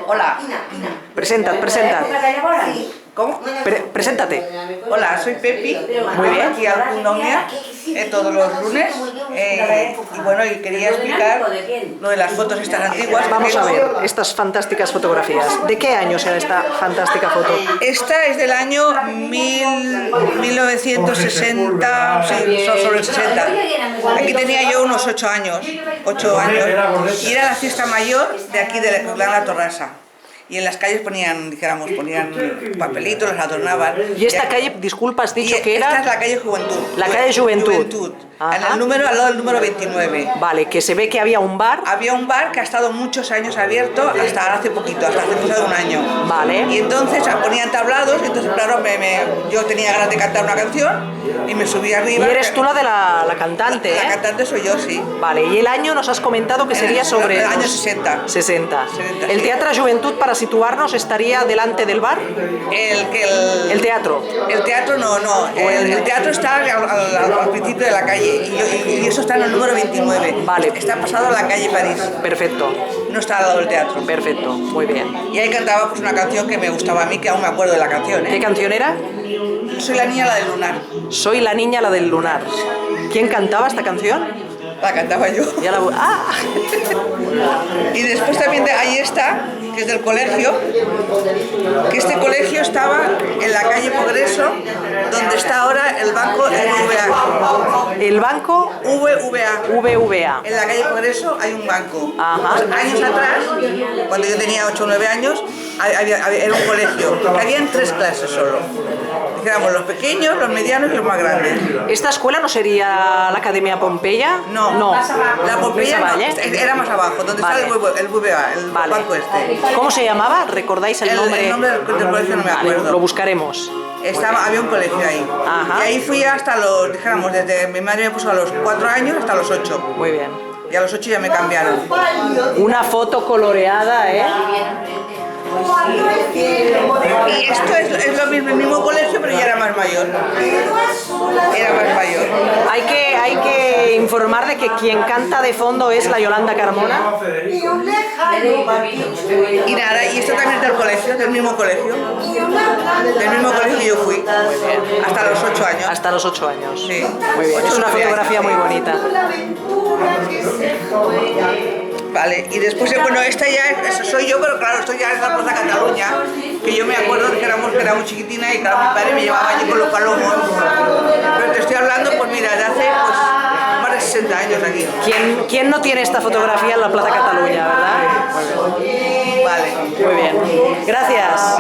Hola. Preséntate. ¿Cómo? Preséntate. Hola, soy Pepi. Muy bien. Aquí a Alcunonia todos los lunes. Y bueno, y quería explicar lo de las fotos estas antiguas. Vamos a ver estas fantásticas fotografías. ¿De qué año será esta fantástica foto? Esta es del año 1960, sí, sobre el 60. Aquí tenía yo unos 8 años, y era la fiesta mayor de aquí de la Torrasa. Y en las calles ponían papelitos, los adornaban. ¿Y esta calle, disculpa, has dicho que era? Esta es la calle Juventud. La calle Juventud. En el número, al lado del número 29. Vale, que se ve que había un bar. Había un bar que ha estado muchos años abierto, hasta hace poquito, hasta hace cosa de un año. Vale. Y entonces ponían tablados, y entonces claro, yo tenía ganas de cantar una canción y me subí arriba. Y eres tú la de la cantante, La cantante soy yo, sí. Vale, y el año nos has comentado que sería sobre... El año 60. 60. ¿El Teatro Juventud, para situarnos, estaría delante del bar? El teatro. El teatro no. El teatro está al principio de la calle y eso está en el número 29. Vale. Está pasado a la calle París. Perfecto. No está al lado del teatro. Perfecto, muy bien. Y ahí cantaba pues una canción que me gustaba a mí, que aún me acuerdo de la canción. ¿Qué canción era? Soy la niña, la del lunar. Soy la niña, la del lunar. ¿Quién cantaba esta canción? La cantaba yo. Ya la... ¡Ah! Y después también ahí está, que es del colegio, que este colegio estaba en la calle Progreso, donde está ahora el banco BBVA. ¿El banco? BBVA. En la calle Progreso hay un banco. Ajá. Pues años atrás, cuando yo tenía 8 o 9 años, era un colegio, que habían 3 clases solo. Dijéramos, los pequeños, los medianos y los más grandes. ¿Esta escuela no sería la Academia Pompeya? No. La Pompeya era más abajo, donde está el BBVA, el banco este. ¿Cómo se llamaba? ¿Recordáis el nombre? El nombre del colegio no me acuerdo. Lo buscaremos. Había un colegio ahí. Ajá. Y ahí fui hasta los, dijéramos, desde mi madre me puso a los 4 años hasta los 8. Muy bien. Y a los 8 ya me cambiaron. Una foto coloreada, ¿eh? Y esto es lo mismo, el mismo colegio, pero ya era más mayor. Hay que informar de que quien canta de fondo es la Yolanda Carmona. Y nada, y esto también es del colegio, del mismo colegio que yo fui, hasta los 8 años. Hasta los 8 años. Sí. Muy bien, es una fotografía muy bonita. Vale, y después, bueno, esta ya soy yo, pero claro, esto ya es la Plaza Cataluña, que yo me acuerdo que era muy chiquitina y claro, mi padre me llevaba allí con los palomos. Pero te estoy hablando, pues mira, de hace más de 60 años aquí. ¿Quién no tiene esta fotografía en la Plaza Cataluña, verdad? Vale. Muy bien. Gracias.